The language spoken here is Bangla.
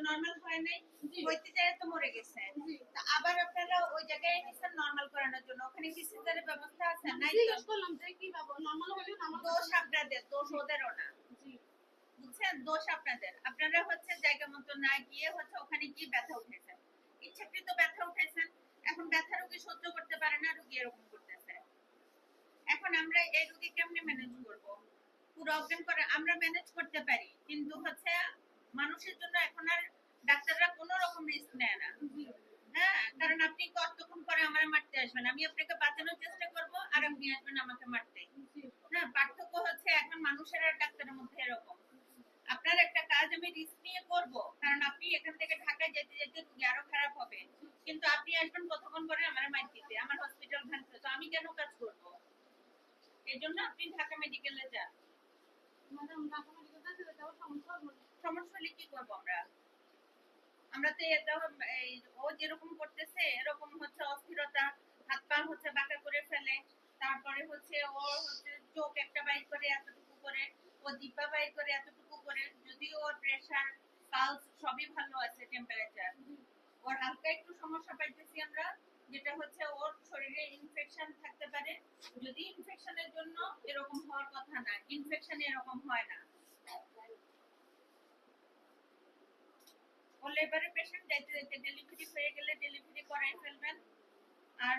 নরমাল হয় নাই, জি। হইতে যায় তো মরে গেছে। জি। তা আবার আপনারা ওই জায়গায় নিছেন নরমাল করানোর জন্য, ওখানে কি সিজারের ব্যবস্থা আছে? নাই তো। জিজ্ঞেস করলাম যে কি নরমাল হলেও নরমাল দোষ আপনাদের, দোষ ওদেরও না। জি। বুঝছেন, দোষ আপনাদের। আপনারা হচ্ছে জায়গা মতো না গিয়ে হচ্ছে ওখানে গিয়ে ব্যথা উঠেছেন, ইচ্ছাকৃত ব্যথা উঠেছেন। এখন ব্যথা রোগী সহ্য করতে পারে না, রোগী এরকম করতেছে। এখন আমরা এই রোগী কেমনে ম্যানেজ করব? পুরো অজ্ঞান করে আমরা ম্যানেজ করতে পারি, কিন্তু হচ্ছে মানুষের জন্য এখন আর ডাক্তাররা কোনো রকম রিস্ক নেয় না। জি। হ্যাঁ, কারণ আপনি কতক্ষণ পরে আমার মারতে আসবেন, আমি আপনাকে বাঁচানোর চেষ্টা করব আর আপনি আসবেন আমাকে মারতে। জি। না, পার্থক্য হচ্ছে এখন মানুষের আর ডাক্তারের মধ্যে এরকম। আপনার একটা কাজ আমি রিস্ক নিয়ে করব, কারণ আপনি এখান থেকে ঢাকায় যেতে যেতে রোগী আরো খারাপ হবে, কিন্তু আপনি আসবেন কতক্ষণ পরে আমার মার দিতে, আমার হসপিটাল ভাঙতে, তো আমি কেন কাজ করব? এই জন্য আপনি ঢাকা মেডিকেলে যান। ম্যাডাম ঢাকা মেডিকেল থেকে যাওয়ার সমস্যা হবে না। সমস্যা হলে কি করবো আমরা? আমরা তো এটা এই ও যেরকম করতেছে এরকম হচ্ছে অস্থিরতা, হাত পা হচ্ছে বাঁকা করে ফেলে, তারপরে হচ্ছে ও হচ্ছে চোখ একটা বাইর করে এতটুকু করে, ও জিহ্বা বাইর করে এতটুকু করে, যদিও ওর প্রেসার পালস সবই ভালো আছে, টেম্পারেচার ওর হালকা একটু সমস্যা পাইতেছি আমরা, যেটা হচ্ছে ওর শরীরে ইনফেকশন থাকতে পারে। যদি ইনফেকশনের জন্য এরকম হওয়ার কথা না, ইনফেকশন এরকম হয় না। ও লেবারের পেশেন্ট, যাইতে যাইতে ডেলিভারি হয়ে গেলে ডেলিভারি করাই ফেলবেন। আর